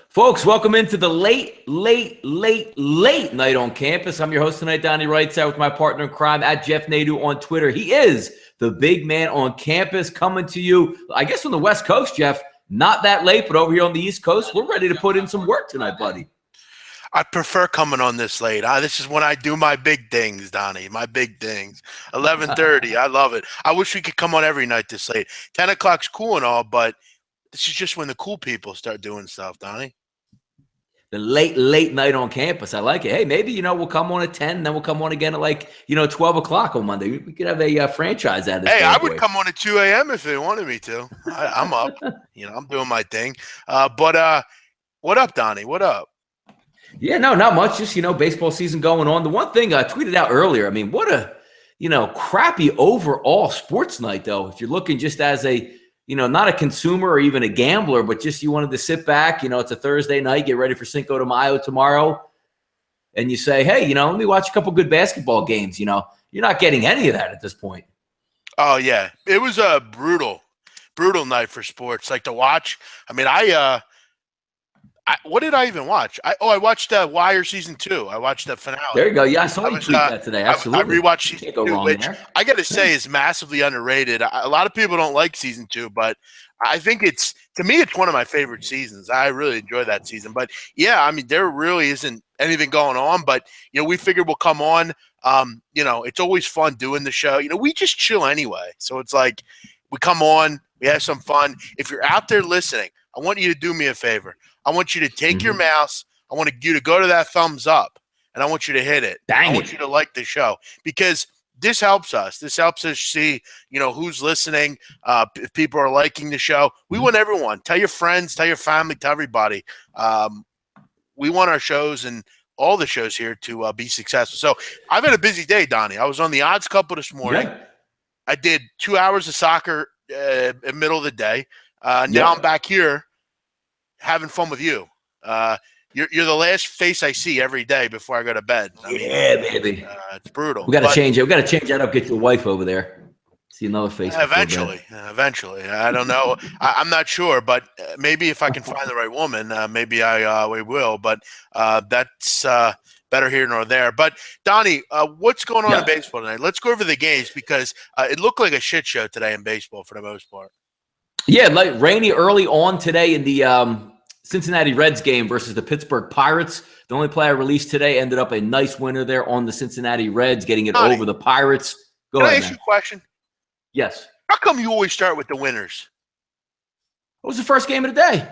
Folks, welcome into the late night on campus. I'm your host tonight, Donnie Rightside, with my partner in crime at JeffNadu on Twitter. He is the big man on campus, coming to you, I guess, from the West Coast, Jeff. Not that late, but over here on the East Coast, we're ready to put in some work tonight, buddy. I prefer coming on this late. This is when I do my big things, Donnie, my big things. 11:30, I love it. I wish we could come on every night this late. 10 o'clock's cool and all, but this is just when the cool people start doing stuff, Donnie. The late night on campus. I like it. Hey, maybe, we'll come on at 10, and then we'll come on again at 12 o'clock on Monday. We could have a franchise out of this. Hey, I would come on at 2 a.m. if they wanted me to. I'm up. I'm doing my thing. But what up, Donnie? What up? Yeah, no, not much. Just, baseball season going on. The one thing I tweeted out earlier, I mean, what a, crappy overall sports night, though. If you're looking just as a, not a consumer or even a gambler, but just you wanted to sit back, it's a Thursday night, get ready for Cinco de Mayo tomorrow, and you say, hey, let me watch a couple good basketball games. You're not getting any of that at this point. Oh, yeah. It was a brutal night for sports. Like, to watch, I mean, what did I even watch? I watched Wire Season 2. I watched the finale. There you go. Yeah, I saw you tweet that today. Absolutely. I rewatched Season 2, which I got to say is massively underrated. A lot of people don't like Season 2, but I think to me, it's one of my favorite seasons. I really enjoy that season. But, yeah, I mean, there really isn't anything going on. But, we figured we'll come on. It's always fun doing the show. We just chill anyway. So it's like we come on, we have some fun. If you're out there listening, I want you to do me a favor. I want you to take your mouse. I want you to go to that thumbs up, and I want you to hit it. I want you to like the show, because this helps us. This helps us see, who's listening, if people are liking the show. We want everyone. Tell your friends, tell your family, tell everybody. We want our shows and all the shows here to be successful. So I've had a busy day, Donnie. I was on the odds couple this morning. Yeah. I did 2 hours of soccer in the middle of the day. Now I'm back here having fun with you. You're the last face I see every day before I go to bed. Baby. It's brutal. We got to change it. We got to change that up. Get your wife over there. See another face. Eventually. I don't know. I'm not sure, but maybe if I can find the right woman, maybe we will. But that's better here nor there. But Donnie, what's going on in baseball tonight? Let's go over the games, because it looked like a shit show today in baseball for the most part. Yeah, like rainy early on today in the Cincinnati Reds game versus the Pittsburgh Pirates. The only player released today ended up a nice winner there on the Cincinnati Reds, getting it over the Pirates. Go ahead, Can I ask you a question? Yes. How come you always start with the winners? What was the first game of the day?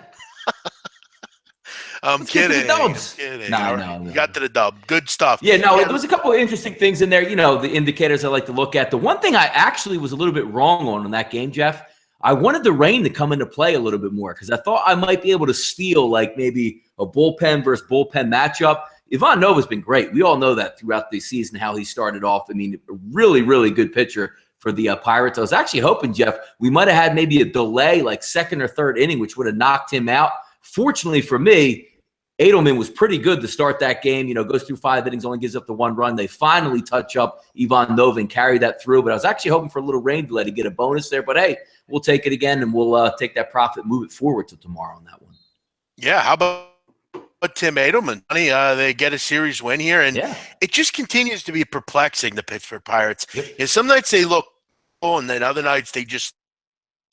I'm kidding. No. You got to the dub. Good stuff. Yeah, no, there was a couple of interesting things in there, the indicators I like to look at. The one thing I actually was a little bit wrong on in that game, Jeff, I wanted the rain to come into play a little bit more, because I thought I might be able to steal maybe a bullpen versus bullpen matchup. Ivan Nova's been great. We all know that throughout the season, how he started off. I mean, a really, really good pitcher for the Pirates. I was actually hoping, Jeff, we might have had maybe a delay, like second or third inning, which would have knocked him out. Fortunately for me, Edelman was pretty good to start that game. Goes through 5 innings, only gives up the 1 run. They finally touch up Ivan Nova and carry that through. But I was actually hoping for a little rain delay to get a bonus there. But, hey, we'll take it again, and we'll take that profit, move it forward to tomorrow on that one. Yeah, how about Tim Edelman? They get a series win here, and it just continues to be perplexing, the Pittsburgh Pirates. Yep. Some nights they look cool, and then other nights they just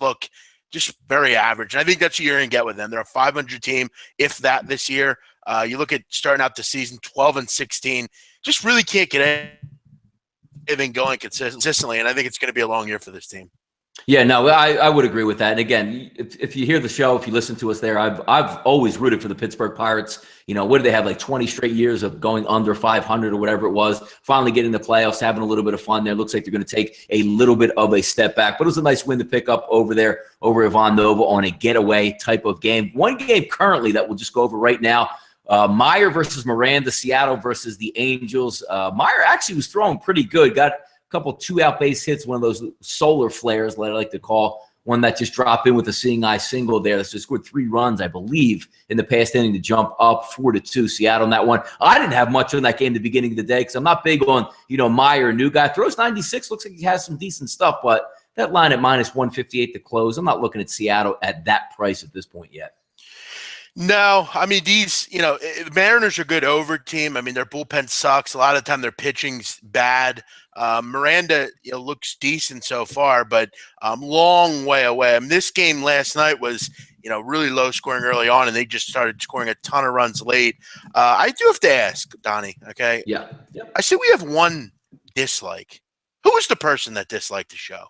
look just very average. And I think that's what you're going to get with them. They're a 500 team, if that, this year. You look at starting out the season 12-16, just really can't get anything going consistently, and I think it's going to be a long year for this team. Yeah, no, I would agree with that. And again, if you hear the show, if you listen to us there, I've always rooted for the Pittsburgh Pirates. What do they have, like 20 straight years of going under 500 or whatever it was, finally getting the playoffs, having a little bit of fun there. Looks like they're going to take a little bit of a step back. But it was a nice win to pick up over there, over Ivan Nova on a getaway type of game. One game currently that we'll just go over right now, Meyer versus Miranda, Seattle versus the Angels. Meyer actually was throwing pretty good, got couple 2-out base hits, one of those solar flares that I like to call, one that just dropped in with a seeing eye single there. That's just scored 3 runs, I believe, in the past inning to jump up 4-2 Seattle on that one. I didn't have much on that game at the beginning of the day because I'm not big on, Meyer, new guy. Throws 96, looks like he has some decent stuff, but that line at -158 to close, I'm not looking at Seattle at that price at this point yet. No, I mean the Mariners are a good over team. I mean their bullpen sucks. A lot of the time their pitching's bad. Miranda, looks decent so far, but long way away. I mean, this game last night was, really low scoring early on, and they just started scoring a ton of runs late. I do have to ask, Donnie. Okay, Yeah. Yep. I see we have one dislike. Who was the person that disliked the show?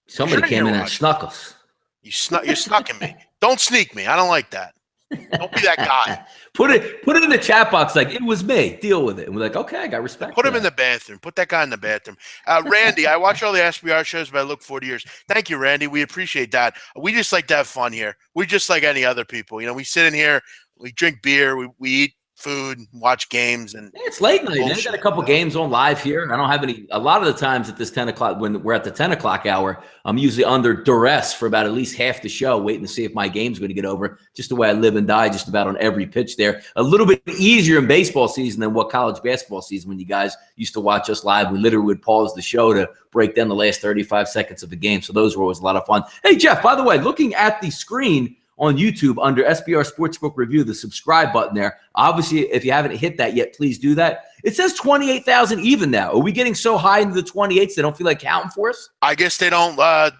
Somebody came in and snuck us. You're snucking me. Don't sneak me. I don't like that. Don't be that guy. Put it in the chat box like it was me. Deal with it. And we're like, okay, I got respect. Put him in the bathroom. Put that guy in the bathroom. Randy, I watch all the SBR shows, but I look forward to yours. Thank you, Randy. We appreciate that. We just like to have fun here. We just like any other people. We sit in here, we drink beer, we eat food, watch games, and it's late night. I got a couple games on live here. I don't have any. A lot of the times at this 10 o'clock, when we're at the 10 o'clock hour, I'm usually under duress for about at least half the show, waiting to see if my game's going to get over. Just the way I live and die, just about on every pitch there. A little bit easier in baseball season than what college basketball season. When you guys used to watch us live, we literally would pause the show to break down the last 35 seconds of the game. So those were always a lot of fun. Hey, Jeff, by the way, looking at the screen on YouTube under SBR Sportsbook Review, the subscribe button there. Obviously, if you haven't hit that yet, please do that. It says 28,000 even now. Are we getting so high into the 28s they don't feel like counting for us? I guess they don't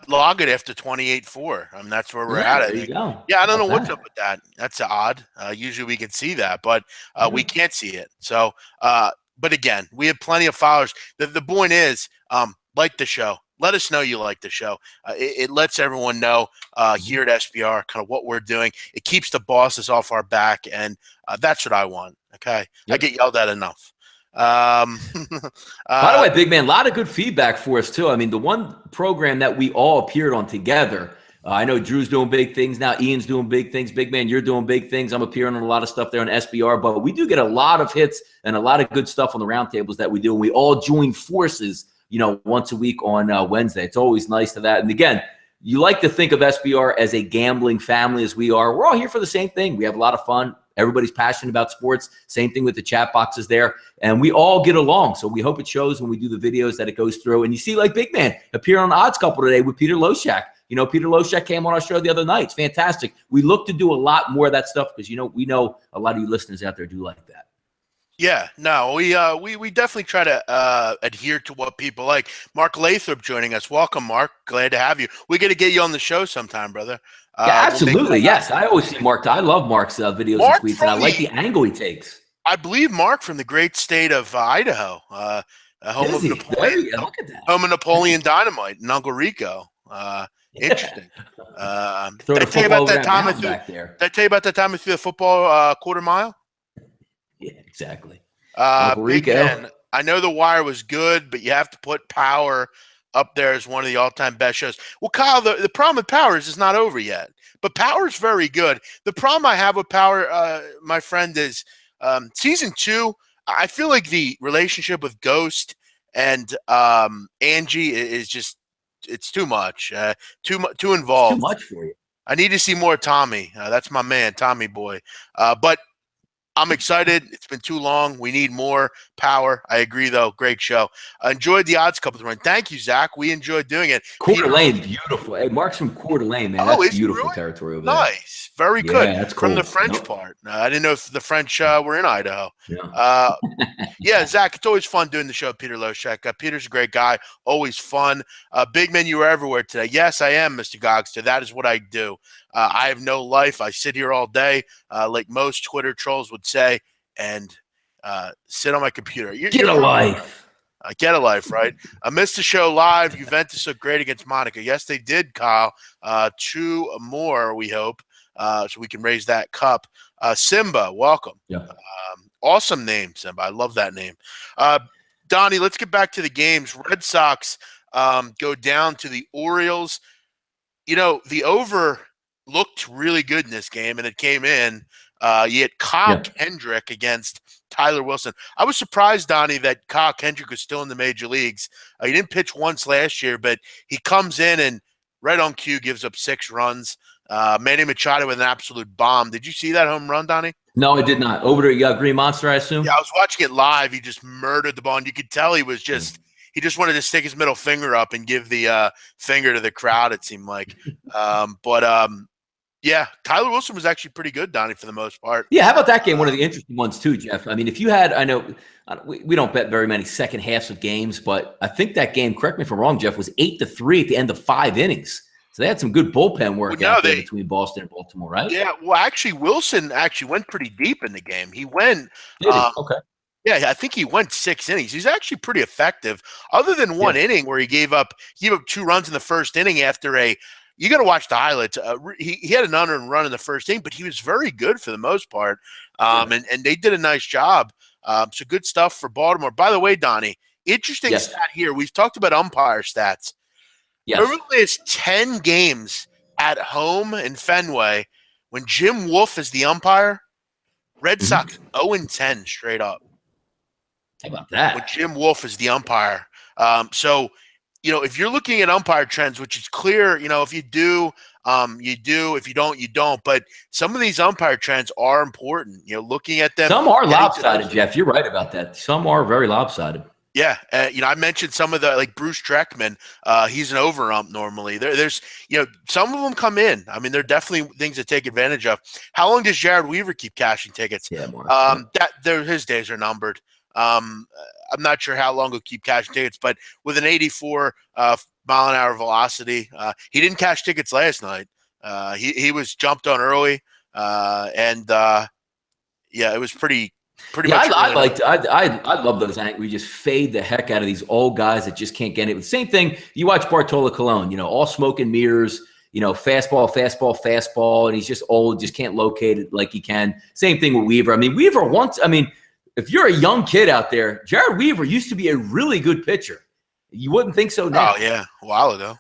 log it after 28.4. I mean, that's where we're at. There you go. Yeah, I don't know what's up with that. That's odd. Usually we can see that, but we can't see it. So, but again, we have plenty of followers. The point is, like the show. Let us know you like the show. It lets everyone know here at SBR kind of what we're doing. It keeps the bosses off our back, and that's what I want. Okay, I get yelled at enough. By the way, big man, a lot of good feedback for us too. I mean, the one program that we all appeared on together. I know Drew's doing big things now. Ian's doing big things. Big man, you're doing big things. I'm appearing on a lot of stuff there on SBR, but we do get a lot of hits and a lot of good stuff on the roundtables that we do, and we all join forces once a week on Wednesday. It's always nice to that. And again, you like to think of SBR as a gambling family as we are. We're all here for the same thing. We have a lot of fun. Everybody's passionate about sports. Same thing with the chat boxes there. And we all get along. So we hope it shows when we do the videos that it goes through. And you see, like Big Man appear on Odds Couple today with Peter Loshak. Peter Loshak came on our show the other night. It's fantastic. We look to do a lot more of that stuff because, we know a lot of you listeners out there do like that. Yeah, no, we definitely try to adhere to what people like. Mark Lathrop joining us. Welcome, Mark. Glad to have you. We got to get you on the show sometime, brother. Yeah, absolutely. Yes, I always see Mark. I love Mark's videos and tweets, and I like the angle he takes. I believe Mark from the great state of Idaho, home of Napoleon. Look at that. Home of Napoleon Dynamite and Uncle Rico. Interesting. Did I tell you about that time I threw the football quarter mile? Yeah, exactly. Big man, I know The Wire was good, but you have to put Power up there as one of the all-time best shows. Well, Kyle, the problem with Power is it's not over yet, but Power is very good. The problem I have with Power, my friend, is season 2. I feel like the relationship with Ghost and Angie is just it's too much, too involved. It's too much for you. I need to see more Tommy. That's my man, Tommy boy. But I'm excited. It's been too long. We need more Power. I agree, though. Great show. Enjoyed the Odds Couple run. Thank you, Zach. We enjoyed doing it. Coeur d'Alene, beautiful. Hey, Mark's from Coeur d'Alene, man. That's beautiful territory over there. Nice. Very good. Yeah, that's cool. From the French part. I didn't know if the French were in Idaho. Yeah. Yeah, Zach, it's always fun doing the show, Peter Loshak. Peter's a great guy. Always fun. Big man, you were everywhere today. Yes, I am, Mr. Gogster. That is what I do. I have no life. I sit here all day, like most Twitter trolls would say, and sit on my computer. Get a life. Get a life, right? I missed the show live. Juventus looked great against Monaco. Yes, they did, Kyle. 2 more, we hope, so we can raise that cup. Simba, welcome. Yeah. Awesome name, Simba. I love that name. Donnie, let's get back to the games. Red Sox go down to the Orioles. The over looked really good in this game, and it came in. You had Kyle Kendrick against Tyler Wilson. I was surprised, Donnie, that Kyle Kendrick was still in the major leagues. He didn't pitch once last year, but he comes in and right on cue gives up 6 runs. Manny Machado with an absolute bomb. Did you see that home run, Donnie? No, I did not. Over to Green Monster, I assume? Yeah, I was watching it live. He just murdered the ball, and you could tell he was just he just wanted to stick his middle finger up and give the finger to the crowd, it seemed like. But Yeah, Tyler Wilson was actually pretty good, Donnie, for the most part. Yeah, how about that game? One of the interesting ones too, Jeff. I mean, if you had, I know we don't bet very many second halves of games, but I think that game, correct me if I'm wrong, Jeff, was 8-3 at the end of 5 innings. So they had some good bullpen work out there between Boston and Baltimore, right? Yeah, well, actually, Wilson actually went pretty deep in the game. He went Okay. Yeah, I think he went 6 innings. He's actually pretty effective, other than one inning where he gave up 2 runs in the first inning after you got to watch the highlights. He had an unearned run in the first inning, but he was very good for the most part. And they did a nice job. So good stuff for Baltimore. By the way, Donnie, interesting stat here. We've talked about umpire stats. Yes. Everybody has 10 games at home in Fenway when Jim Wolf is the umpire. Red Sox 0-10 straight up. How about that? When Jim Wolf is the umpire. So, if you're looking at umpire trends, which is clear, if you do, you do. If you don't, you don't. But some of these umpire trends are important. Looking at them. Some are lopsided, Jeff. You're right about that. Some are very lopsided. Yeah. I mentioned some of the, like Bruce Treckman. He's an over-ump normally. There's, some of them come in. I mean, they're definitely things to take advantage of. How long does Jared Weaver keep cashing tickets? Yeah, more. His days are numbered. I'm not sure how long he'll keep cashing tickets, but with an 84 mile an hour velocity, he didn't cash tickets last night. He was jumped on early, and it was pretty much. I love those. We just fade the heck out of these old guys that just can't get it. The same thing. You watch Bartolo Colon, all smoke and mirrors. Fastball, and he's just old, just can't locate it like he can. Same thing with Weaver. I mean, if you're a young kid out there, Jared Weaver used to be a really good pitcher. You wouldn't think so now. Oh, yeah, a while ago.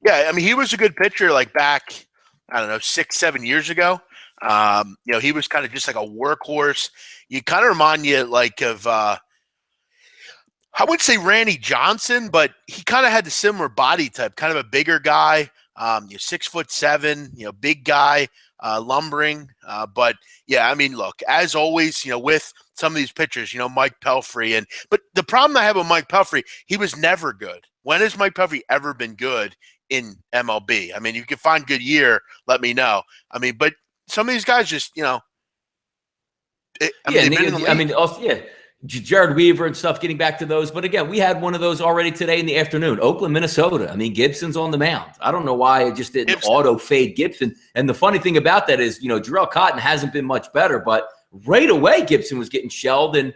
Yeah, I mean, he was a good pitcher like back, 6-7 years ago. He was kind of just like a workhorse. You kind of remind you like of, I wouldn't say Randy Johnson, but he kind of had the similar body type, kind of a bigger guy, 6'7", big guy. Lumbering. But yeah, I mean, look, as always, with some of these pitchers, Mike Pelfrey, but the problem I have with Mike Pelfrey, he was never good. When has Mike Pelfrey ever been good in MLB? I mean, you can find good year, let me know. I mean, but some of these guys just, Jared Weaver and stuff, getting back to those. But again, we had one of those already today in the afternoon. Oakland, Minnesota. I mean, Gibson's on the mound. I don't know why it just didn't auto-fade Gibson. And the funny thing about that is, Jarrell Cotton hasn't been much better, but right away Gibson was getting shelled, and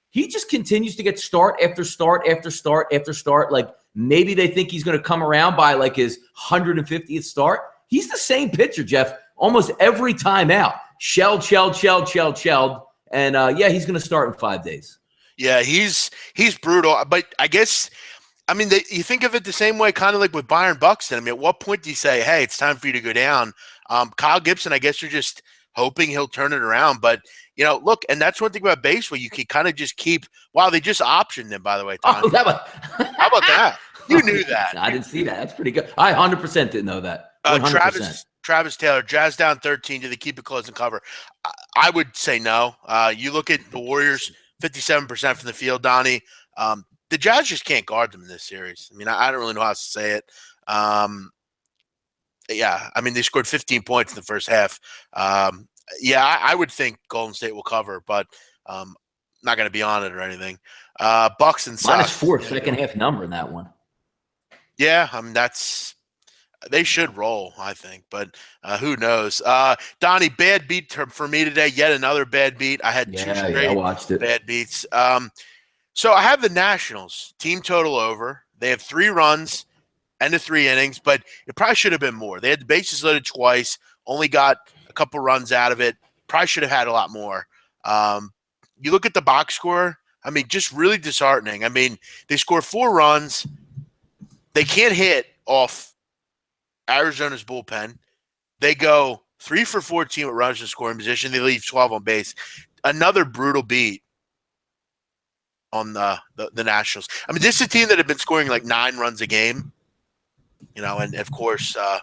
he just continues to get start after start after start after start. Like maybe they think he's going to come around by like his 150th start. He's the same pitcher, Jeff, almost every time out. Shelled. And he's going to start in 5 days. Yeah, he's brutal. But I guess, you think of it the same way, kind of like with Byron Buxton. I mean, at what point do you say, hey, it's time for you to go down? Kyle Gibson, I guess you're just hoping he'll turn it around. But, look, and that's one thing about baseball. You can kind of just keep – wow, they just optioned him, by the way, Tom. How about that? You knew that. I didn't see that. That's pretty good. I 100% didn't know that. 100%. Travis Taylor, Jazz down 13. Do they keep it close and cover? I would say no. You look at the Warriors, 57% from the field, Donnie. The Jazz just can't guard them in this series. I mean, I don't really know how to say it. They scored 15 points in the first half. I would think Golden State will cover, but not going to be on it or anything. Bucks and Sox. -4 second half number in that one. Yeah, they should roll, I think, but who knows? Donnie, bad beat for me today. Yet another bad beat. I had 2 straight I watched it. bad beats. So I have the Nationals team total over. They have 3 runs, end of 3 innings, but it probably should have been more. They had the bases loaded twice, only got a couple runs out of it. Probably should have had a lot more. You look at the box score. I mean, just really disheartening. I mean, they score 4 runs. They can't hit off Arizona's bullpen. They go 3 for 14 with runners in scoring position. They leave 12 on base. Another brutal beat on the Nationals. I mean, this is a team that had been scoring like 9 runs a game. And of course. By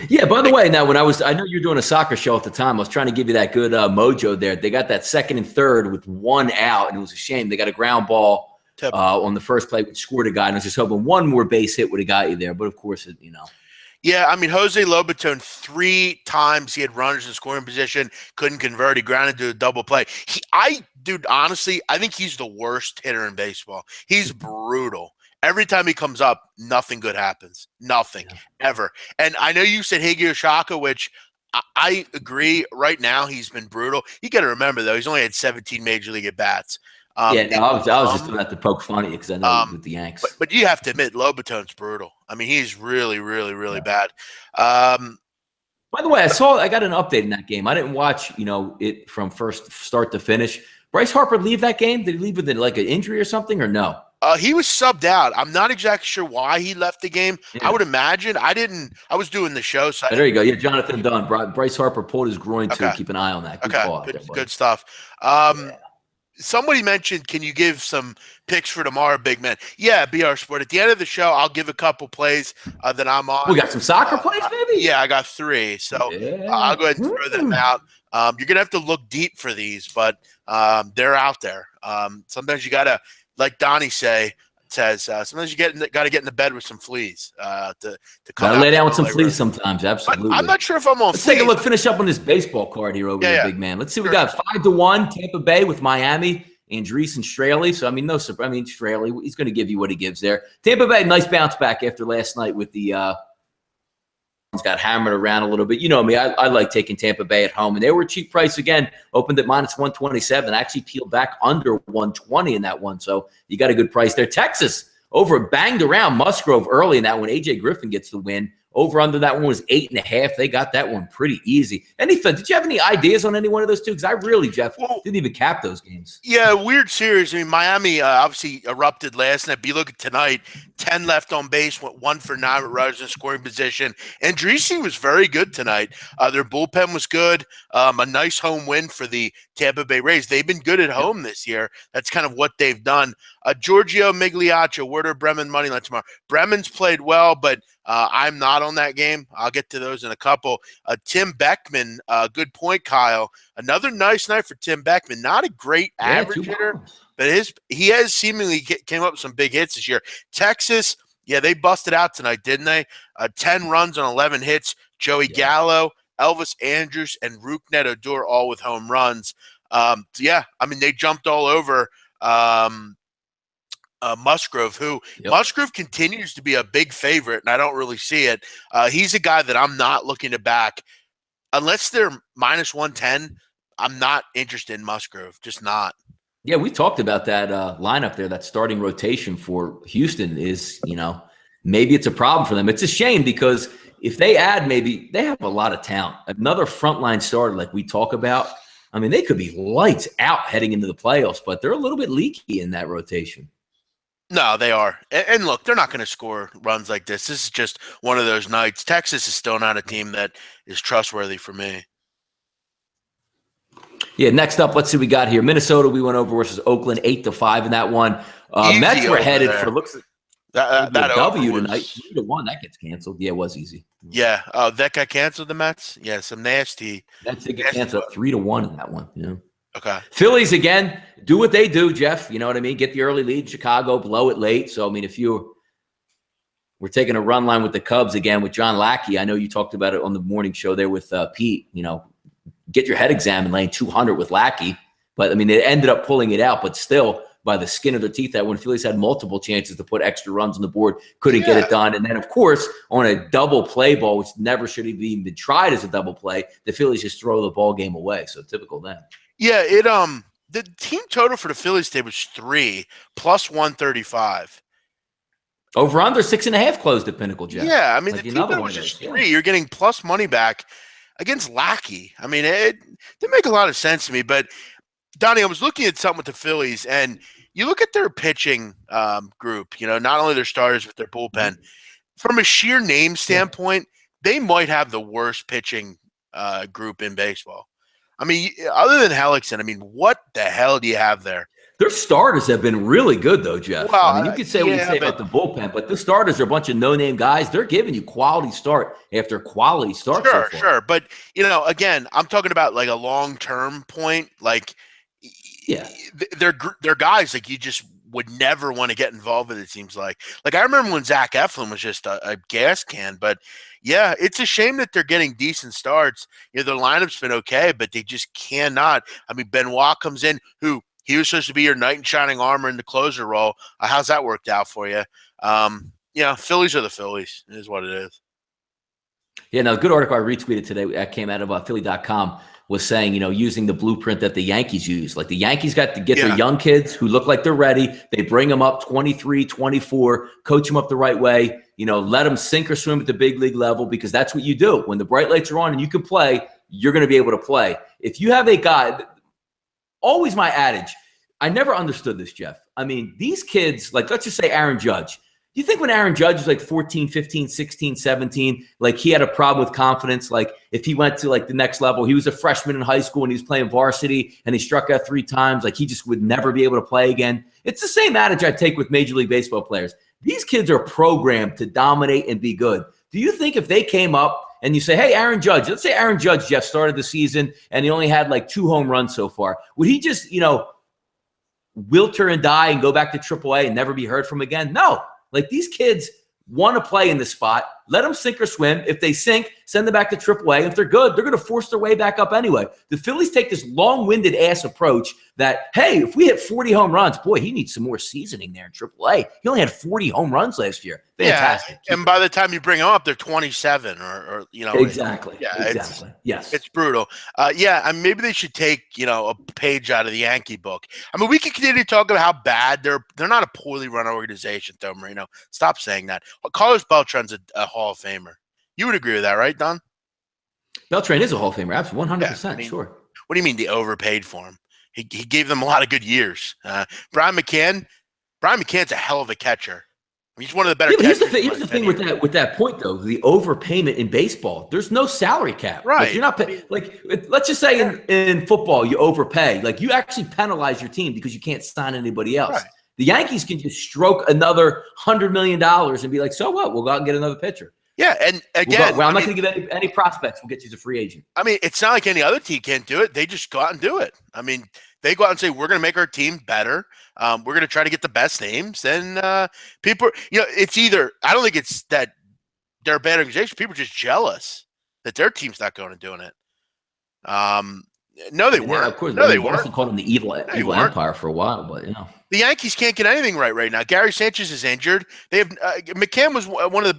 the way, now I know you were doing a soccer show at the time. I was trying to give you that good mojo there. They got that second and third with 1 out, and it was a shame. They got a ground ball on the first play, which scored a guy, and I was just hoping one more base hit would have got you there. But of course, Yeah, I mean, Jose Lobaton, 3 times he had runners in scoring position, couldn't convert. He grounded to a double play. Dude, honestly, I think he's the worst hitter in baseball. He's brutal. Every time he comes up, nothing good happens. Nothing, ever. And I know you said Higgy Oshaka, which I agree. Right now, he's been brutal. You got to remember, though, he's only had 17 major league at-bats. I was just doing that to poke fun at you because I know with the Yanks. But you have to admit, Lobaton's brutal. I mean, he's really, really, really bad. By the way, I got an update in that game. I didn't watch, it from first start to finish. Bryce Harper leave that game? Did he leave with like an injury or something, or no? He was subbed out. I'm not exactly sure why he left the game. I would imagine. I was doing the show. So there you go. Yeah, Jonathan Dunn. Bryce Harper pulled his groin too. Keep an eye on that. Good stuff. Somebody mentioned, can you give some picks for tomorrow, big man? Yeah, BR Sport. At the end of the show, I'll give a couple plays that I'm on. We got some soccer plays, maybe? Yeah, I got 3. So I'll go ahead and throw them out. You're going to have to look deep for these, but they're out there. Sometimes you got to, like Donnie says, sometimes you got to get into bed with some fleas to come out. Lay down with some fleas sometimes, absolutely. I'm not sure if I'm on Let's take a look, finish up on this baseball card here over here, big man. Let's see, we got 5-1 Tampa Bay with Miami, Andrees and Straley. So, I mean, no surprise. I mean, Straley, he's going to give you what he gives there. Tampa Bay, nice bounce back after last night with the got hammered around a little bit. You know me, I like taking Tampa Bay at home. And they were a cheap price again, opened at -127, actually peeled back under 120 in that one. So you got a good price there. Texas banged around Musgrove early in that one. AJ Griffin gets the win. Over under that one was 8.5. They got that one pretty easy. Did you have any ideas on any one of those two? Because I really, Jeff, didn't even cap those games. Yeah, weird series. I mean, Miami obviously erupted last night. But you look at tonight, 10 left on base, went 1 for 9 with runners in scoring position. Andrees was very good tonight. Their bullpen was good. A nice home win for the Tampa Bay Rays. They've been good at home this year. That's kind of what they've done. Giorgio Migliaccio, Werder Bremen money line tomorrow. Bremen's played well, but I'm not on that game. I'll get to those in a couple. Tim Beckman, good point, Kyle. Another nice night for Tim Beckman. Not a great average hitter, but he has seemingly came up with some big hits this year. Texas, they busted out tonight, didn't they? 10 runs on 11 hits. Joey Gallo, Elvis Andrus, and Rougned Odor all with home runs. I mean, they jumped all over Musgrove, Musgrove continues to be a big favorite, and I don't really see it. He's a guy that I'm not looking to back. Unless they're -110, I'm not interested in Musgrove. Just not. Yeah, we talked about that lineup there, that starting rotation for Houston is, maybe it's a problem for them. It's a shame because if they add, maybe they have a lot of talent. Another frontline starter like we talk about, I mean, they could be lights out heading into the playoffs, but they're a little bit leaky in that rotation. No, they are. And look, they're not going to score runs like this. This is just one of those nights. Texas is still not a team that is trustworthy for me. Yeah, next up, let's see what we got here. Minnesota, we went over versus Oakland, 8-5 in that one. Mets were headed for looks like that W tonight, 3-1. That gets canceled. Yeah, it was easy. Yeah, that got canceled, the Mets? Yeah, some nasty. Mets did get canceled 3-1 in that one. Yeah. Okay. Phillies, again, do what they do, Jeff. You know what I mean? Get the early lead in Chicago, blow it late. So, I mean, if we're taking a run line with the Cubs again with John Lackey. I know you talked about it on the morning show there with Pete. Get your head examined laying 200 with Lackey. But, I mean, they ended up pulling it out. But still, by the skin of their teeth, that when Phillies had multiple chances to put extra runs on the board, couldn't get it done. And then, of course, on a double play ball, which never should have even been tried as a double play, the Phillies just throw the ball game away. So, typical then. Yeah, the team total for the Phillies today was 3 plus 135. Over under 6.5 closed at Pinnacle, Jeff. Yeah, I mean, the team total was just 3. Yeah. You're getting plus money back against Lackey. I mean, it didn't make a lot of sense to me. But, Donnie, I was looking at something with the Phillies, and you look at their pitching group, not only their starters, but their bullpen. From a sheer name standpoint, they might have the worst pitching group in baseball. I mean, other than Hellickson, I mean, what the hell do you have there? Their starters have been really good, though, Jeff. Well, I mean, you could say what you say about the bullpen, but the starters are a bunch of no-name guys. They're giving you quality start after quality start. Sure. But, again, I'm talking about like a long-term point. Like, they're guys like you just would never want to get involved with it, seems like. Like, I remember when Zach Eflin was just a gas can, but yeah, it's a shame that they're getting decent starts. You know, their lineup's been okay, but they just cannot. I mean, Benoit comes in, who he was supposed to be your knight in shining armor in the closer role. How's that worked out for you? Yeah, Phillies are the Phillies, is what it is. Yeah, now, a good article I retweeted today that came out of Philly.com was saying, you know, using the blueprint that the Yankees use. Like, the Yankees got to get their young kids who look like they're ready. They bring them up 23, 24, coach them up the right way, you know, let them sink or swim at the big league level, because that's what you do. When the bright lights are on and you can play, you're going to be able to play. If you have a guy, always my adage, I never understood this, Jeff. I mean, these kids, like, let's just say Aaron Judge. Do you think when Aaron Judge was like 14, 15, 16, 17, like, he had a problem with confidence? Like, if he went to like the next level, he was a freshman in high school and he was playing varsity and he struck out 3 times, like, he just would never be able to play again. It's the same adage I take with Major League Baseball players. These kids are programmed to dominate and be good. Do you think if they came up and you say, hey, Aaron Judge, let's say Aaron Judge, Jeff, started the season and he only had like 2 home runs so far, would he just, you know, wilter and die and go back to AAA and never be heard from again? No. Like, these kids want to play in the spot. Let them sink or swim. If they sink, send them back to AAA. If they're good, they're going to force their way back up anyway. The Phillies take this long-winded ass approach that, hey, if we hit 40 home runs, boy, he needs some more seasoning there in AAA. He only had 40 home runs last year. Fantastic. Yeah, and by the time you bring them up, they're 27 or you know. Exactly. Exactly. Yes. It's brutal. Yeah, I mean, maybe they should take, you know, a page out of the Yankee book. I mean, we can continue to talk about how bad they're not a poorly run organization, though, Marino. Stop saying that. Carlos Beltran's a Hall of Famer. You would agree with that, right, Don? Beltran is a Hall of Famer. Absolutely, 100%. Yeah, I mean, sure. What do you mean they overpaid for him? He gave them a lot of good years. Brian McCann's a hell of a catcher. He's one of the better. Yeah, but here's the thing with that point, though, the overpayment in baseball. There's no salary cap. Right. Like, you're not like, let's just say in football you overpay. Like, you actually penalize your team because you can't sign anybody else. Right. The Yankees can just stroke another $100 million and be like, so what? We'll go out and get another pitcher. Yeah, and again, I'm not going to give any prospects. We'll get you as a free agent. I mean, it's not like any other team can't do it. They just go out and do it. I mean, they go out and say, we're going to make our team better. We're going to try to get the best names. And people, you know, it's either – I don't think it's that they're a bad organization. People are just jealous that their team's not going and doing it. No, they weren't. Yeah, of course. No, they weren't. Also called them the evil empire for a while, but, you know. The Yankees can't get anything right now. Gary Sanchez is injured. They have McCann has been one of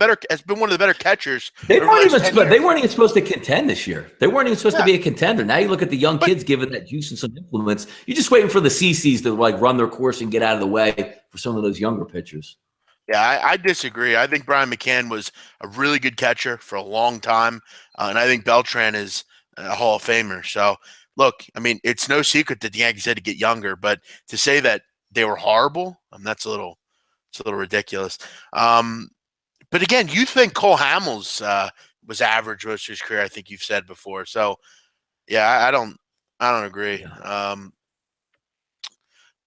the better catchers. They weren't even supposed to contend this year. They weren't even supposed to be a contender. Now you look at the young kids giving that juice and some influence. You're just waiting for the CCs to like run their course and get out of the way for some of those younger pitchers. Yeah, I disagree. I think Brian McCann was a really good catcher for a long time, and I think Beltran is a Hall of Famer. So, look, I mean, it's no secret that the Yankees had to get younger, but to say that they were horrible, that's a little ridiculous. But again, you think Cole Hamels was average most of his career? I think you've said before. So, yeah, I don't agree.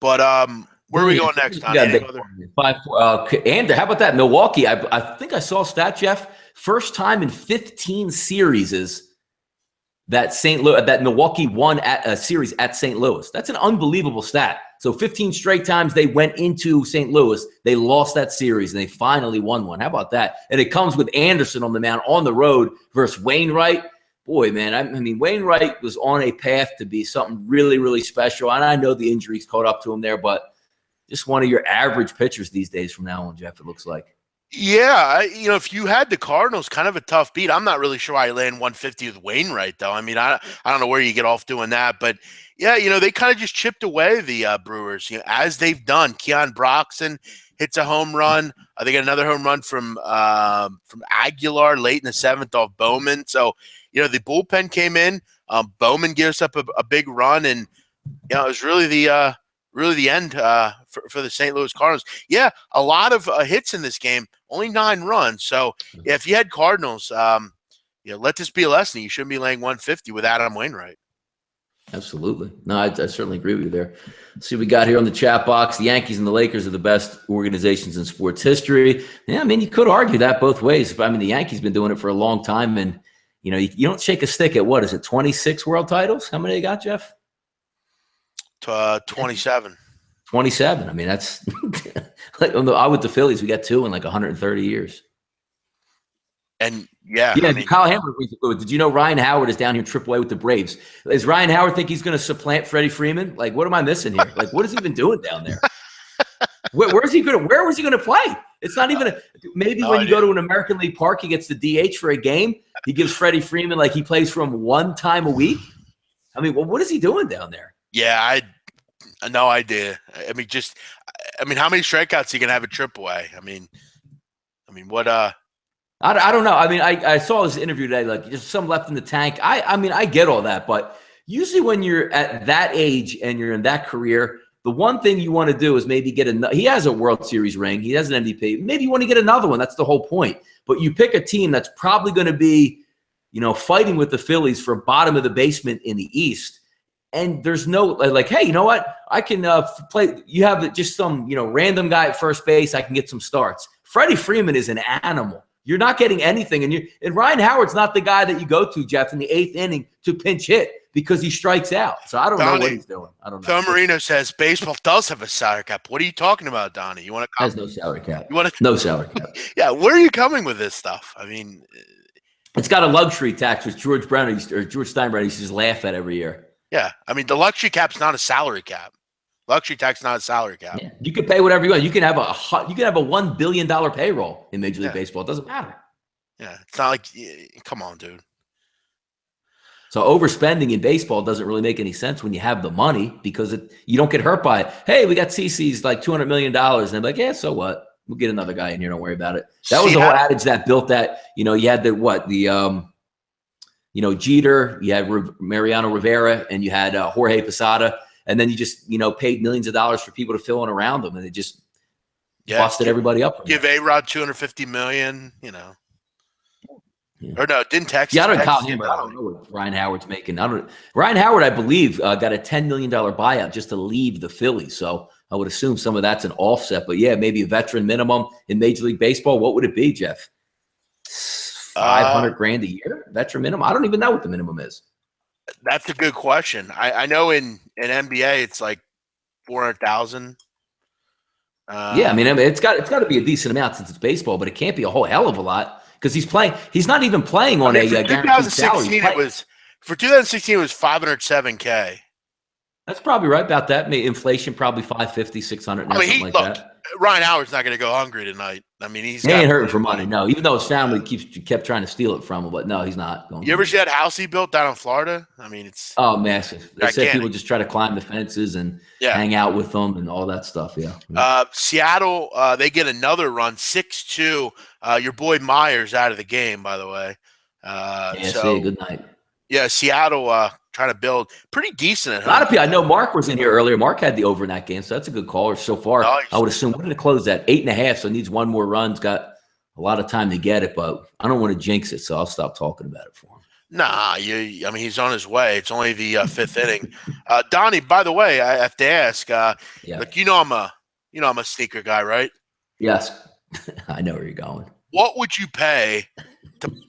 Where are we going next? Andrew, how about that? Milwaukee. I think I saw a stat, Jeff. First time in 15 series that Milwaukee won at a series at St. Louis. That's an unbelievable stat. So 15 straight times they went into St. Louis, they lost that series, and they finally won one. How about that? And it comes with Anderson on the mound on the road versus Wainwright. Boy, man, I mean, Wainwright was on a path to be something really, really special. And I know the injuries caught up to him there, but just one of your average pitchers these days from now on, Jeff, it looks like. Yeah, if you had the Cardinals, kind of a tough beat. I'm not really sure I land 150 with Wainwright, though. I mean, I don't know where you get off doing that, but yeah, they kind of just chipped away the Brewers, as they've done. Keon Broxton hits a home run. They got another home run from Aguilar late in the 7th off Bowman. So, the bullpen came in. Bowman gives up a big run, and it was really the end for the St. Louis Cardinals. Yeah, a lot of hits in this game, only 9 runs. So if you had Cardinals, let this be a lesson. You shouldn't be laying 150 with Adam Wainwright. Absolutely. No, I certainly agree with you there. Let's see what we got here on the chat box. The Yankees and the Lakers are the best organizations in sports history. Yeah, I mean, you could argue that both ways. But I mean, the Yankees been doing it for a long time. And, you don't shake a stick at what is it, 26 world titles? How many they got, Jeff? 27. 27. I mean, that's like I with the Phillies, we got 2 in like 130 years. And yeah, I mean, Kyle Hammer. Did you know Ryan Howard is down here AAA with the Braves? Does Ryan Howard think he's going to supplant Freddie Freeman? Like, what am I missing here? Like, what is he even doing down there? Where was he going to play? It's not even maybe when you go to an American League Park, he gets the DH for a game. He gives Freddie Freeman like he plays for him 1 time a week. I mean, well, what is he doing down there? Yeah, I no idea. I mean, how many strikeouts are you gonna have at AAA? I mean, what? I don't know. I mean, I saw his interview today. Like, there's some left in the tank. I mean, I get all that, but usually when you're at that age and you're in that career, the one thing you want to do is maybe get another. He has a World Series ring. He has an MVP. Maybe you want to get another one. That's the whole point. But you pick a team that's probably going to be, fighting with the Phillies for bottom of the basement in the East. And there's no like, hey, you know what? I can play. You have just some, random guy at first base. I can get some starts. Freddie Freeman is an animal. You're not getting anything. And Ryan Howard's not the guy that you go to, Jeff, in the 8th inning to pinch hit because he strikes out. So I don't know what he's doing. I don't know. Phil Marino says baseball does have a salary cap. What are you talking about, Donnie? You want to? Has no salary cap. No salary cap. Yeah, where are you coming with this stuff? I mean, it's got a luxury tax, which George Steinbrenner used to just laugh at every year. Yeah, I mean the luxury cap's not a salary cap. Luxury tax not a salary cap. Yeah. You can pay whatever you want. You can have a $1 billion payroll in Major League Baseball. It doesn't matter. Yeah, it's not like come on, dude. So overspending in baseball doesn't really make any sense when you have the money because you don't get hurt by it. Hey, we got CC's like $200 million. And they're like, yeah, so what? We'll get another guy in here. Don't worry about it. That was the whole adage that built that. You had Jeter, you had Mariano Rivera, and you had Jorge Posada. And then you just, paid millions of dollars for people to fill in around them. And it just busted everybody up. Give A-Rod $250 million, Yeah. Or no, didn't Texas? Yeah, I don't know what Ryan Howard's making. Ryan Howard, I believe, got a $10 million buyout just to leave the Phillies. So I would assume some of that's an offset. But yeah, maybe a veteran minimum in Major League Baseball. What would it be, Jeff? $500,000 a year, veteran minimum. I don't even know what the minimum is. That's a good question. I know in NBA it's like 400,000. Yeah, I mean it's got to be a decent amount since it's baseball, but it can't be a whole hell of a lot. Because he's playing, he's not even playing on a guaranteed salary. For 2016, it was $507K. That's probably right about that. Maybe inflation, probably 550, 600, something like that. Ryan Howard's not going to go hungry tonight. I mean, he ain't hurting for money. No, even though his family kept trying to steal it from him, but no, he's not going. You ever see that house he built down in Florida? I mean, it's massive. They said people just try to climb the fences and hang out with them and all that stuff. Yeah. Seattle, they get another run, 6-2. Your boy Myers out of the game, by the way. Good night. Yeah, Seattle trying to build pretty decent at home. A lot of people. I know Mark was in here earlier. Mark had the over in that game, so that's a good call. So far, I would assume. What did it close at? 8.5. So it needs one more run. It's got a lot of time to get it, but I don't want to jinx it, so I'll stop talking about it for him. Nah, I mean he's on his way. It's only the 5th inning. Donnie, by the way, I have to ask. Like I'm a sneaker guy, right? Yes, I know where you're going. What would you pay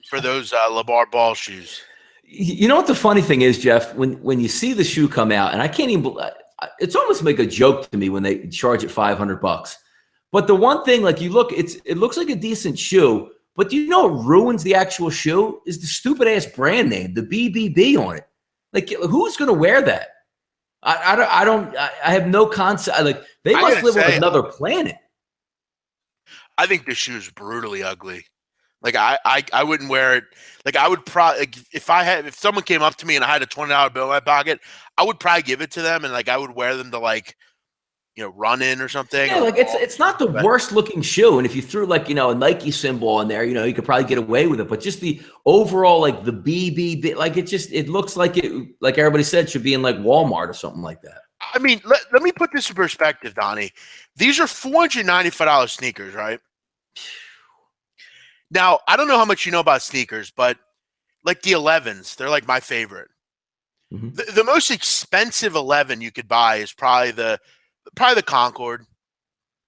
for those LeVar Ball shoes? You know what the funny thing is, Jeff? When you see the shoe come out, and I can't even. It's almost like a joke to me when they charge it $500. But the one thing, like you look, it looks like a decent shoe. But do you know what ruins the actual shoe is the stupid ass brand name, the BBB on it. Like who's going to wear that? I have no concept. Like they must live on another planet. I think this shoe is brutally ugly. Like I wouldn't wear it. Like I would probably if someone came up to me and I had a $20 bill in my pocket, I would probably give it to them and like I would wear them to run in or something. Yeah, like it's not the worst looking shoe. And if you threw a Nike symbol in there, you could probably get away with it. But just the overall the BBB, it looks like everybody said should be in Walmart or something like that. I mean, let me put this in perspective, Donnie. These are $495 sneakers, right? Now, I don't know how much you know about sneakers, but the 11s, they're my favorite. Mm-hmm. The most expensive 11 you could buy is probably the Concord.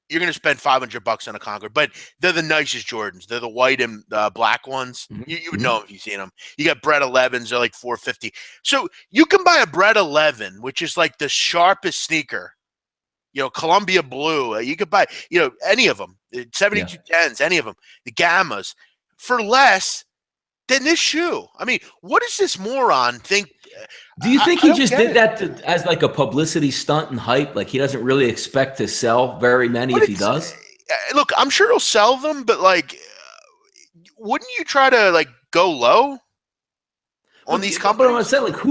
You're going to spend $500 on a Concord, but they're the nicest Jordans. They're the white and black ones. Mm-hmm. You would know if you've seen them. You got Bred 11s. They're $450. So you can buy a Bred 11, which is the sharpest sneaker Columbia Blue. You could buy, any of them, 7210s, any of them, the Gammas, for less than this shoe. I mean, what does this moron think? Do you think he just did that as like a publicity stunt and hype? Like he doesn't really expect to sell very many if he does? Look, I'm sure he'll sell them, but like, wouldn't you try to like go low on these companies? But I'm saying, like,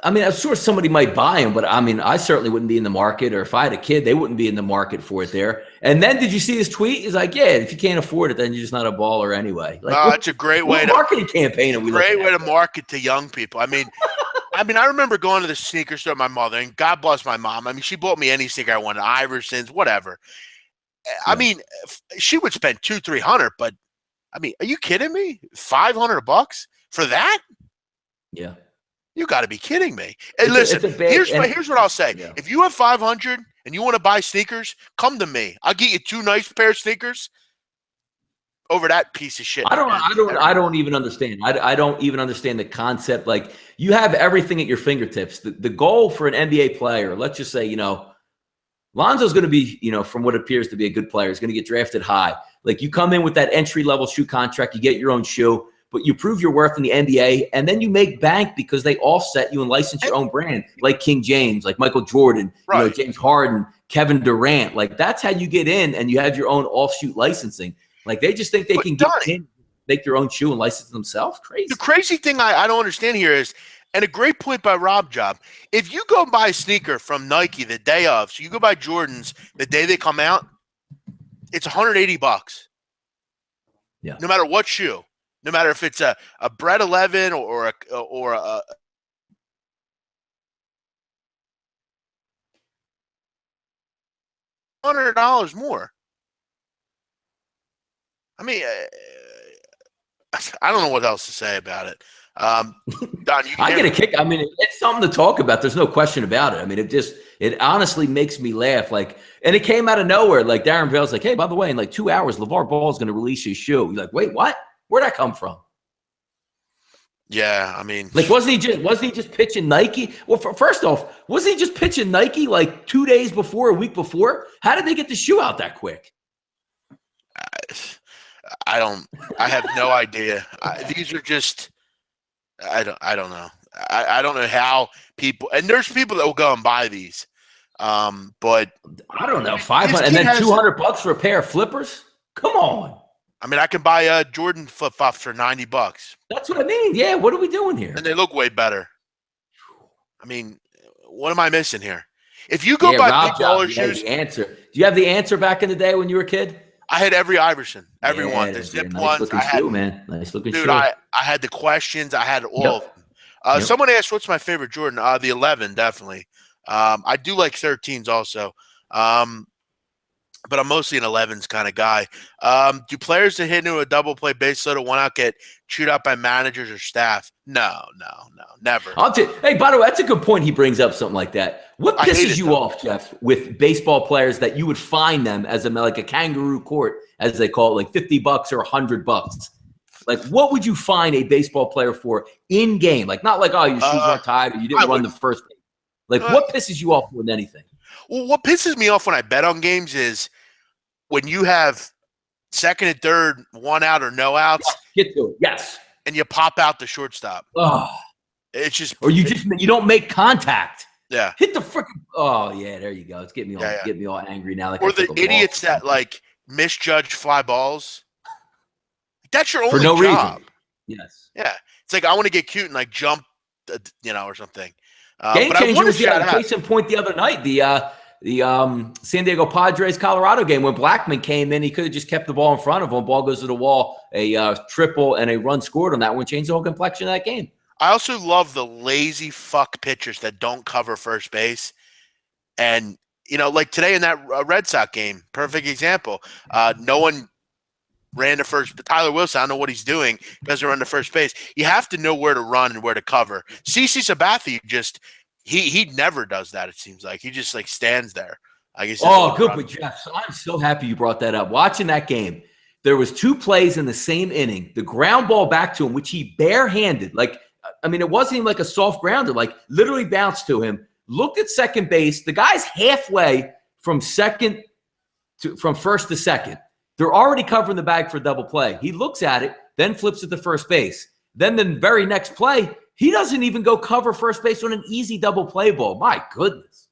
I'm sure somebody might buy them, but I certainly wouldn't be in the market, or if I had a kid, they wouldn't be in the market for it there. And then did you see his tweet? He's like, yeah, if you can't afford it, then you're just not a baller anyway. Like, it's a great way to marketing campaign. Great way to market to young people. I remember going to the sneaker store with my mother, and God bless my mom. She bought me any sneaker I wanted, Iversons, whatever. Yeah. She would spend $200-300, but are you kidding me? $500 for that? Yeah. You got to be kidding me. Hey, listen, here's what I'll say. Yeah. If you have $500 and you want to buy sneakers, come to me. I'll get you 2 nice pair of sneakers over that piece of shit. I don't even understand. I don't even understand the concept. Like, you have everything at your fingertips. The goal for an NBA player, let's just say, Lonzo's going to be, from what appears to be a good player, is going to get drafted high. Like, you come in with that entry-level shoe contract, you get your own shoe, but you prove your worth in the NBA, and then you make bank because they offset you and license your own brand, like King James, like Michael Jordan, right. James Harden, Kevin Durant. Like, that's how you get in, and you have your own offshoot licensing. Like, they just think they can get in, make their own shoe and license themselves. Crazy. The crazy thing I don't understand here is, and a great point by Rob Job, if you go buy a sneaker from Nike the day of, so you go buy Jordans the day they come out, it's $180. Yeah. No matter what shoe. No matter if it's a Bred 11 or a $100 more. I don't know what else to say about it. Don, I get a kick. It's something to talk about. There's no question about it. It honestly makes me laugh. Like, and it came out of nowhere. Like, Darren Bell's like, hey, by the way, in like 2 hours, LeVar Ball is going to release his shoe. You're like, wait, what? Where'd that come from? Yeah, like, wasn't he just pitching Nike? Well, first off, wasn't he just pitching Nike like 2 days before, a week before? How did they get the shoe out that quick? I have no idea. These are just, I don't know. I don't know how people, and there's people that will go and buy these. But I don't know, 500 and then $200 for a pair of flippers. Come on. I can buy Jordan flip-flops for $90. That's what I mean. Yeah, what are we doing here? And they look way better. What am I missing here? If you go buy big dollar shoes, the answer. Do you have the answer back in the day when you were a kid? I had every Iverson, every one. The zip ones. Nice looking shoe. I had the questions. I had all of them. Someone asked, "What's my favorite Jordan?" The 11, definitely. I do like 13s also. But I'm mostly an 11s kind of guy. Do players that hit into a double play base load or one out get chewed up by managers or staff? No, never. Hey, by the way, that's a good point. He brings up something like that. What pisses you off, Jeff, with baseball players that you would fine them as like a kangaroo court, as they call it, like $50 or $100? Like, what would you fine a baseball player for in game? Like, not like, oh, your shoes aren't tied or you didn't run the first game. Like, what pisses you off more than anything? Well, what pisses me off when I bet on games is when you have second and third, one out or no outs. Yes, get to it. Yes. And you pop out the shortstop. Oh. It's just. Or you don't make contact. Yeah. Hit the freaking. Oh, yeah, there you go. It's getting me all angry now. Like, or the idiots that, like, misjudge fly balls. That's your only for no job. Reason. Yes. Yeah. It's like, I want to get cute and, like, jump, or something. Game but changer was a case in point the other night. The San Diego Padres Colorado game when Blackman came in, he could have just kept the ball in front of him. Ball goes to the wall, a triple and a run scored on that one, changed the whole complexion of that game. I also love the lazy fuck pitchers that don't cover first base. And, like today in that Red Sox game, perfect example. No one ran to first. Tyler Wilson, I don't know what he's doing. Doesn't run to first base. You have to know where to run and where to cover. CC Sabathia just he never does that. It seems like he just like stands there. I guess. Oh, good, but Jeff, so I'm so happy you brought that up. Watching that game, there was 2 plays in the same inning. The ground ball back to him, which he barehanded. Like, it wasn't even like a soft grounder. Like, literally bounced to him. looked at second base. The guy's halfway from first to second. They're already covering the bag for a double play. He looks at it, then flips it to first base. Then the very next play, he doesn't even go cover first base on an easy double play ball. My goodness.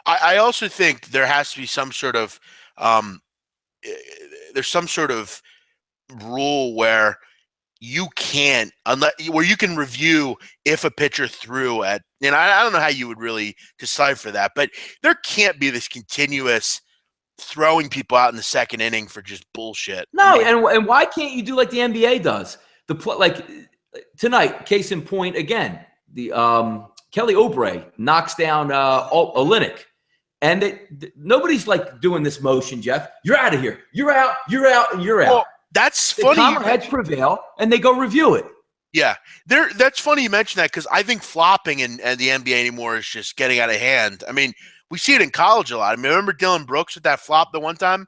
I also think there has to be some sort of there's some sort of rule where you can't, where you can review if a pitcher threw at, and I don't know how you would really decipher that, but there can't be this continuous throwing people out in the second inning for just bullshit. No, and why can't you do like the NBA does? Like tonight, case in point again, the Kelly Oubre knocks down Olynyk. And nobody's like doing this motion, Jeff. You're out of here. You're out. You're out. And you're out. Well, that's funny. The calmer heads prevail, and they go review it. Yeah, that's funny you mention that because I think flopping in the NBA anymore is just getting out of hand. I mean, we see it in college a lot. I mean, remember Dylan Brooks with that flop the one time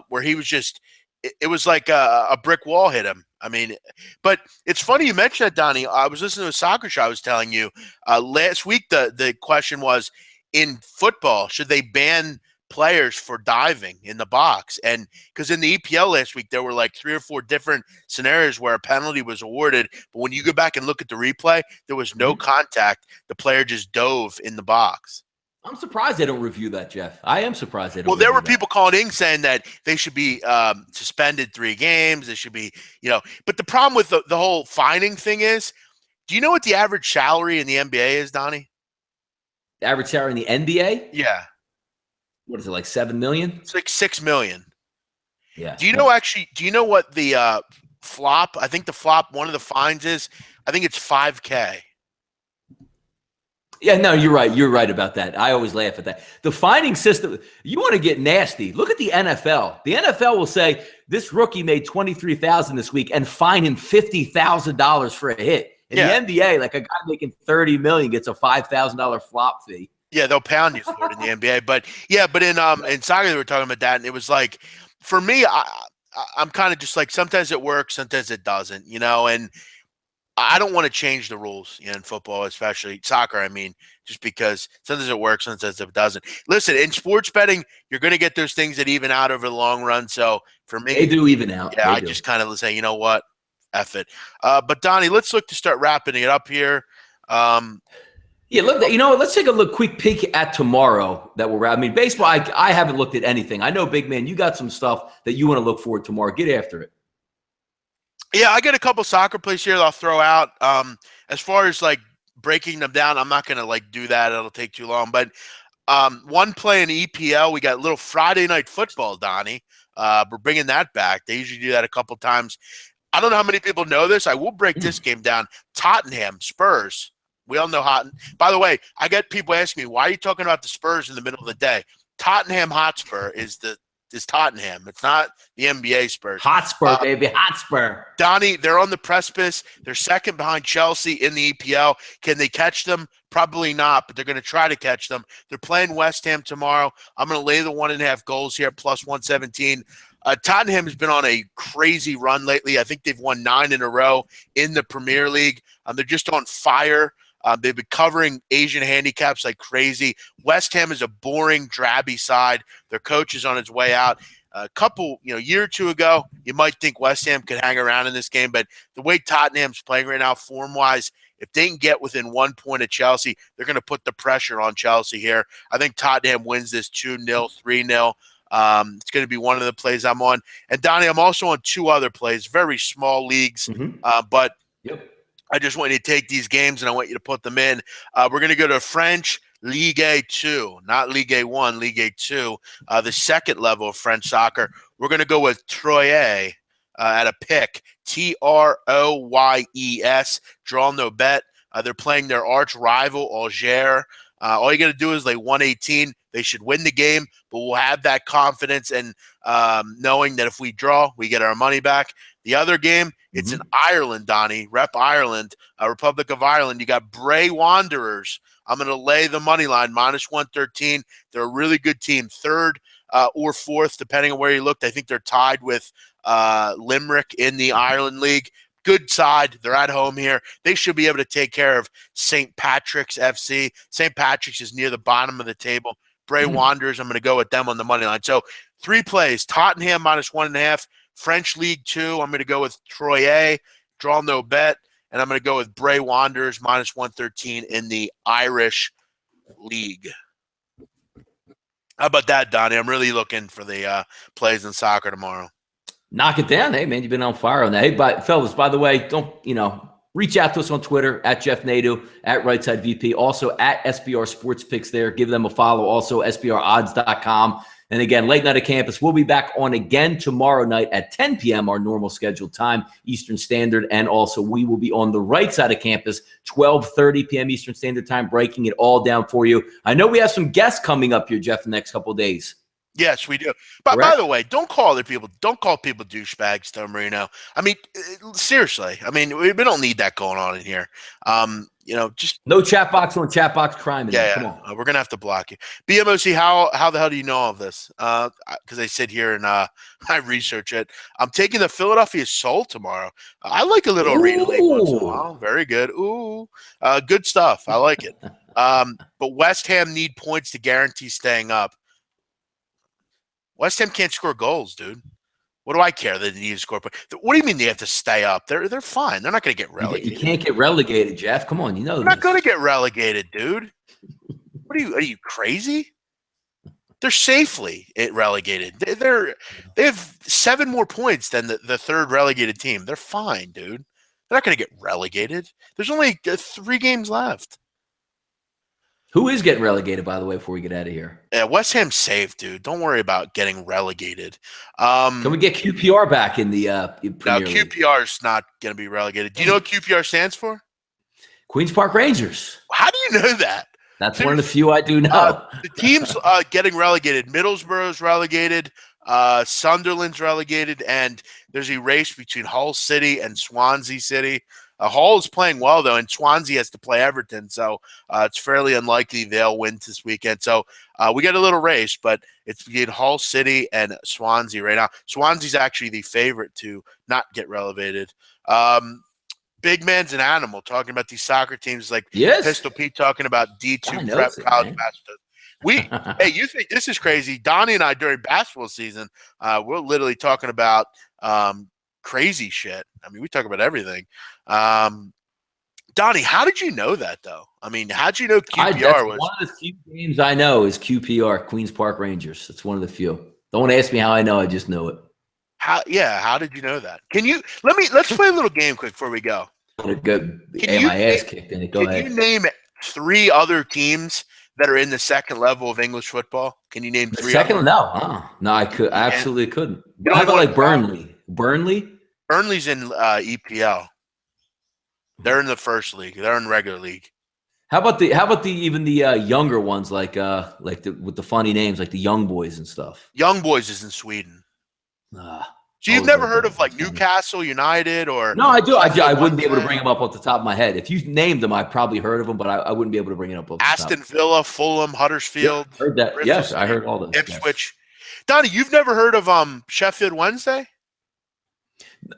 where he was just – it was like a brick wall hit him. I mean, but it's funny you mentioned that, Donnie. I was listening to a soccer show I was telling you. Last week the question was, in football, should they ban players for diving in the box? And because in the EPL last week, there were like 3 or 4 different scenarios where a penalty was awarded. But when you go back and look at the replay, there was no contact. The player just dove in the box. I'm surprised they don't review that, Jeff. I am surprised they don't. Well, there were people calling in saying that they should be suspended 3 games. They should be, but the problem with the whole fining thing is, do you know what the average salary in the NBA is, Donnie? The average salary in the NBA? Yeah. What is it, like $7 million? It's like $6 million. Yeah. Do you know what the flop? I think the flop, one of the fines is, I think it's $5K. Yeah, no, you're right. You're right about that. I always laugh at that. The fining system, you want to get nasty. Look at the NFL. The NFL will say, this rookie made $23,000 this week and fine him $50,000 for a hit. In the NBA, like a guy making $30 million gets a $5,000 flop fee. Yeah, they'll pound you for it in the NBA. But in soccer, they were talking about that, and it was like, for me, I'm kind of just like, sometimes it works, sometimes it doesn't, and I don't want to change the rules in football, especially soccer. I mean, just because sometimes it works, sometimes it doesn't. Listen, in sports betting, you're going to get those things that even out over the long run. So for me, they do even out. Yeah, I just kind of say, you know what? F it. But Donnie, let's look to start wrapping it up here. Look, let's take a quick peek at tomorrow that we're. I mean, baseball. I haven't looked at anything. I know, big man, you got some stuff that you want to look forward to tomorrow. Get after it. Yeah, I got a couple soccer plays here that I'll throw out. As far as like breaking them down, I'm not gonna like do that. It'll take too long. But one play in EPL, we got a little Friday night football, Donnie. We're bringing that back. They usually do that a couple times. I don't know how many people know this. I will break this game down. Tottenham, Spurs. We all know By the way, I get people asking me, why are you talking about the Spurs in the middle of the day? Tottenham Hotspur is Tottenham. It's not the NBA Spurs. Hotspur, baby, Hotspur. Donnie, they're on the precipice. They're second behind Chelsea in the EPL. Can they catch them? Probably not, but they're going to try to catch them. They're playing West Ham tomorrow. I'm going to lay the 1.5 goals here, plus 117. Tottenham has been on a crazy run lately. I think they've won 9 in a row in the Premier League. They're just on fire. They've been covering Asian handicaps like crazy. West Ham is a boring, drabby side. Their coach is on his way out. A couple, year or two ago, you might think West Ham could hang around in this game, but the way Tottenham's playing right now, form-wise, if they can get within 1 point of Chelsea, they're going to put the pressure on Chelsea here. I think Tottenham wins this 2-0, 3-0. It's going to be one of the plays I'm on. And Donnie, I'm also on 2 other plays, very small leagues, but I just want you to take these games and I want you to put them in. We're going to go to French Ligue 2, not Ligue 1, Ligue 2, the second level of French soccer. We're going to go with Troyes at a pick, Troyes, draw no bet. They're playing their arch rival, Alger. All you got to do is lay 118. They should win the game, but we'll have that confidence and knowing that if we draw, we get our money back. The other game, it's in Ireland, Donnie, Rep Ireland, Republic of Ireland. You got Bray Wanderers. I'm going to lay the money line, minus 113. They're a really good team, third or fourth, depending on where you looked. I think they're tied with Limerick in the Ireland League. good side. They're at home here. They should be able to take care of St. Patrick's FC. St. Patrick's is near the bottom of the table. Bray Wanderers, I'm going to go with them on the money line. So 3 plays, Tottenham -1.5, French League 2, I'm going to go with Troy A, draw no bet, and I'm going to go with Bray Wanderers -113 in the Irish League. How about that, Donnie? I'm really looking for the plays in soccer tomorrow. Knock it down. Hey, man, you've been on fire on that. Hey, fellas, by the way, don't, reach out to us on Twitter at JeffNadu, at Rightside VP, also at SBR Sports Picks there. Give them a follow. Also, SBRodds.com. And again, Late Night at Campus, we'll be back on again tomorrow night at 10 p.m., our normal scheduled time, Eastern Standard. And also, we will be on the right side of campus, 12:30 p.m. Eastern Standard Time, breaking it all down for you. I know we have some guests coming up here, Jeff, the next couple of days. Yes, we do. But by the way, don't call people douchebags, Tom Marino. I mean, seriously. I mean, we don't need that going on in here. Just no chat box on chat box crime. Come on. We're gonna have to block you. BMOC, how the hell do you know all of this? Because I sit here and I research it. I'm taking the Philadelphia Soul tomorrow. I like a little arena league once in a while. Very good. Good stuff. I like it. But West Ham need points to guarantee staying up. West Ham can't score goals, dude. What do I care that they need to score? What do you mean they have to stay up? They're fine. They're not going to get relegated. You can't get relegated, Jeff. Come on, you know they're not going to get relegated, dude. Are you crazy? They're safely relegated. They have 7 more points than the third relegated team. They're fine, dude. They're not going to get relegated. There's only 3 games left. Who is getting relegated, by the way, before we get out of here? Yeah, West Ham's safe, dude. Don't worry about getting relegated. Can we get QPR back in the Premier League? QPR is not going to be relegated. Do you know what QPR stands for? Queens Park Rangers. How do you know that? That's one of the few I do know. The teams getting relegated. Middlesbrough's relegated. Sunderland's relegated. And there's a race between Hull City and Swansea City. Hull is playing well, though, and Swansea has to play Everton, so it's fairly unlikely they'll win this weekend. So we got a little race, but it's between Hull City and Swansea right now. Swansea's actually the favorite to not get relegated. Big man's an animal, talking about these soccer teams like Pistol Pete talking about D2 prep college basketball. Hey, you think this is crazy? Donnie and I, during basketball season, we're literally talking about crazy shit. I mean, we talk about everything. Donnie, how did you know that, though? I mean, how'd you know QPR was? One of the few games I know is QPR, Queens Park Rangers. It's one of the few. Don't ask me how I know. I just know it. How did you know that? Let's play a little game quick before we go. My ass kicked in it. Go ahead. Can you name 3 other teams that are in the second level of English football? Can you name 3? No, I could absolutely couldn't. How about like Burnley? Burnley's in EPL. They're in the first league. They're in regular league. How about even the younger ones with the funny names like the Young Boys and stuff? Young Boys is in Sweden. So you've never heard of like Newcastle United or? No, I do. I wouldn't be able to bring them up off the top of my head. If you named them, I probably heard of them, but I wouldn't be able to bring it up. Aston Villa, Fulham, Huddersfield. Yeah, heard that? Yes, I heard all those. Ipswich. Yes. Donnie, you've never heard of Sheffield Wednesday?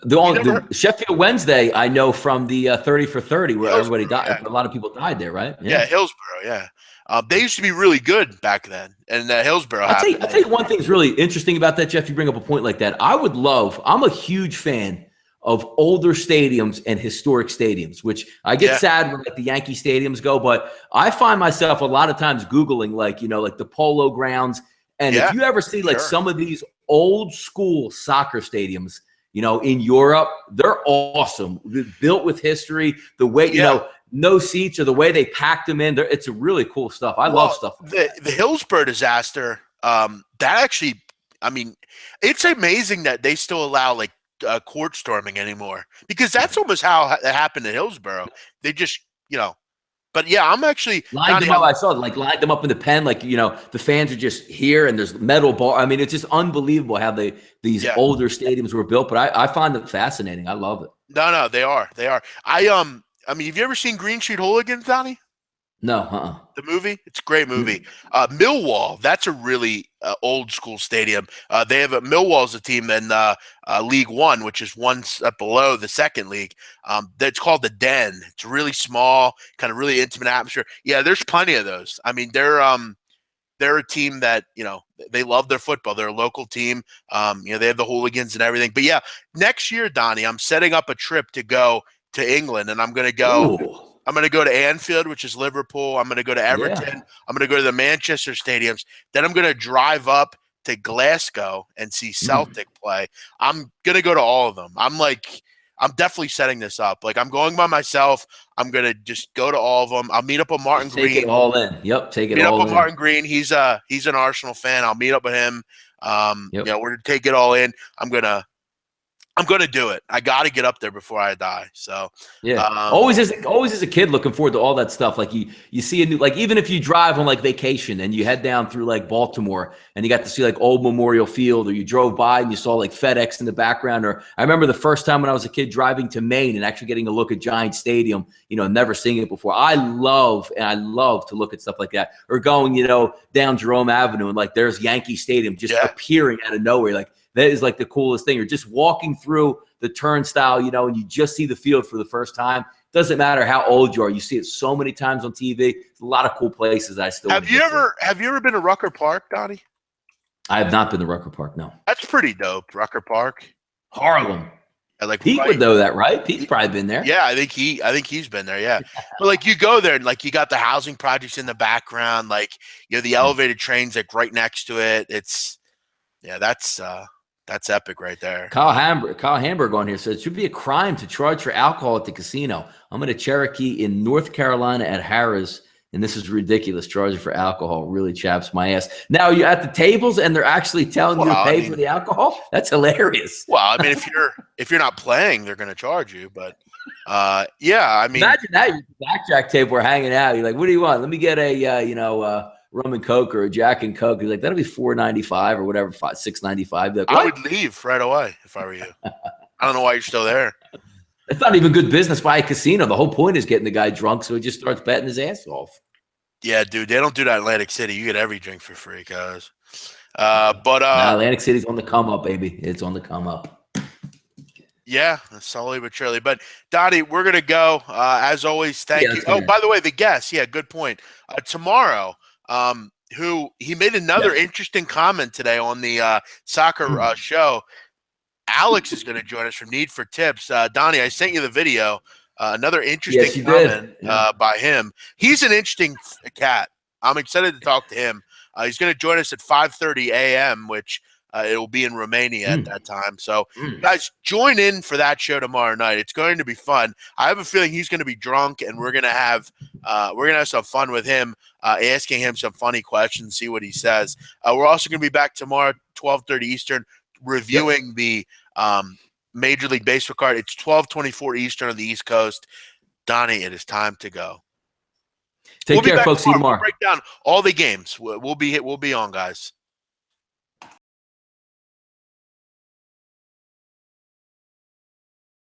The Sheffield Wednesday I know from the 30 for 30 where everybody died. Yeah. A lot of people died there, right? Yeah, Hillsborough. Yeah, they used to be really good back then, and Hillsborough. I'll tell you one thing's really interesting about that, Jeff. You bring up a point like that. I'm a huge fan of older stadiums and historic stadiums, which I get sad when like the Yankee stadiums go, but I find myself a lot of times Googling like the Polo Grounds, and if you ever see like some of these old school soccer stadiums. In Europe, they're awesome. They're built with history. The way, no seats or the way they packed them in. It's a really cool stuff. I love stuff like that. The Hillsborough disaster, that actually, I mean, it's amazing that they still allow like court storming anymore because that's almost how it happened in Hillsborough. They just, But yeah, I'm actually lined them up. I saw lined them up in the pen, the fans are just here and there's metal bar. I mean, it's just unbelievable how these older stadiums were built. But I find it fascinating. I love it. No, they are. I mean, have you ever seen Green Street Hooligans, Donnie? No, The movie? It's a great movie. Millwall, that's a really old school stadium. They have Millwall's a team in League One, which is one step below the second league. That's called the Den. It's really small, kind of really intimate atmosphere. Yeah, there's plenty of those. I mean, they're a team that, they love their football. They're a local team. They have the hooligans and everything. But yeah, next year, Donnie, I'm setting up a trip to go to England, and I'm going to go. Ooh. I'm going to go to Anfield, which is Liverpool. I'm going to go to Everton. Yeah. I'm going to go to the Manchester stadiums. Then I'm going to drive up to Glasgow and see Celtic play. I'm going to go to all of them. I'm definitely setting this up. Like, I'm going by myself. I'm going to just go to all of them. I'll meet up with Martin Green. Take it all in. Yep, take it meet all in. Meet up with Martin Green. He's an Arsenal fan. I'll meet up with him. We're going to take it all in. I'm going to do it. I got to get up there before I die. So yeah, always as a kid looking forward to all that stuff. Like you see a new, like, even if you drive on like vacation and you head down through like Baltimore and you got to see like Old Memorial Field, or you drove by and you saw like FedEx in the background. Or I remember the first time when I was a kid driving to Maine and actually getting a look at Giant Stadium, never seeing it before. I love to look at stuff like that. Or going, down Jerome Avenue and like there's Yankee Stadium just appearing out of nowhere. Like, that is like the coolest thing. You're just walking through the turnstile, and you just see the field for the first time. Doesn't matter how old you are. You see it so many times on TV. It's a lot of cool places I still Have you ever been to Rucker Park, Donnie? I have not been to Rucker Park, no. That's pretty dope, Rucker Park. Harlem. Like Pete would know that, right? Pete's probably been there. Yeah, I think he's been there. Yeah, but like you go there and like you got the housing projects in the background, like the elevated trains like right next to it. That's epic right there. Kyle Hamburg on here says it should be a crime to charge for alcohol at the casino. I'm in a Cherokee in North Carolina at Harrah's, and this is ridiculous. Charging for alcohol really chaps my ass. Now you're at the tables and they're actually telling you to pay for the alcohol. That's hilarious. Well, I mean, if you're not playing, they're going to charge you. But yeah, I mean, imagine that you're at the blackjack table, we're hanging out. You're like, what do you want? Let me get a rum and Coke or a Jack and Coke. He's like, that'll be $4.95 or whatever, $6.95. Like, I would leave right away if I were you. I don't know why you're still there. It's not even good business by a casino. The whole point is getting the guy drunk, so he just starts betting his ass off. Yeah, dude, they don't do that in Atlantic City. You get every drink for free, guys. Atlantic City's on the come up, baby. It's on the come up. Yeah, slowly but surely. But Donnie, we're gonna go. As always, thank you. Oh, by the way, the guest. Yeah, good point. Tomorrow. He made another interesting comment today on the soccer show. Alex is going to join us from Need for Tips. Donnie, I sent you the video. Another interesting comment by him. He's an interesting cat. I'm excited to talk to him. He's going to join us at 5:30 a.m., which it will be in Romania at that time. So, guys, join in for that show tomorrow night. It's going to be fun. I have a feeling he's going to be drunk, and we're going to have some fun with him, asking him some funny questions, see what he says. We're also going to be back tomorrow, 12:30 Eastern, reviewing the Major League Baseball card. It's 12:24 Eastern on the East Coast. Donnie, it is time to go. Take care, folks. See you tomorrow. We'll break down all the games. We'll be on, guys.